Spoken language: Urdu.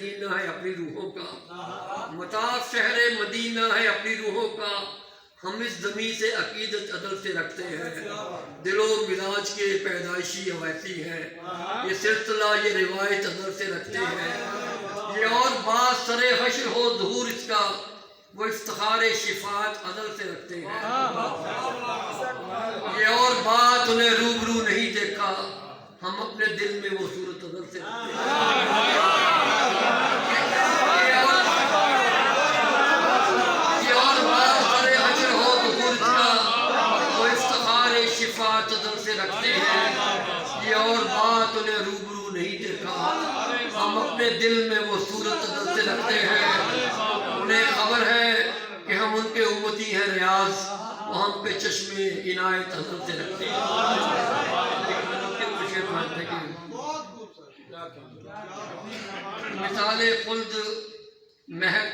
مدینہ ہے اپنی روحوں کا، مطاف شہر مدینہ ہے اپنی روحوں کا، ہم اس زمین سے عقیدت عدل سے رکھتے ہیں، دل و مزاج کے پیدائشی اویسی ہے، یہ سلسلہ یہ روایت عدل سے رکھتے ہیں، یہ اور بات سر حشر ہو ظہور اس کا، وہ افتخار شفاعت عدل سے رکھتے ہیں، یہ اور بات انہیں روبرو نہیں دیکھا، ہم اپنے دل میں وہ صورت عدل سے رکھتے ہیں، یہ اور بات سر حشر ہو ظہور اس کا، وہ افتخار شفاعت عدل سے رکھتے ہیں، یہ اور بات انہیں روبرو نہیں دیکھا، ہم اپنے دل میں وہ صورت عدل سے رکھتے ہیں، انہیں خبر ہے کہ ہم ان کے امتی ہیں ریاض، وہ ہم پہ چشمے عنایت عدل سے رکھتے ہیں۔ مثال خلد محض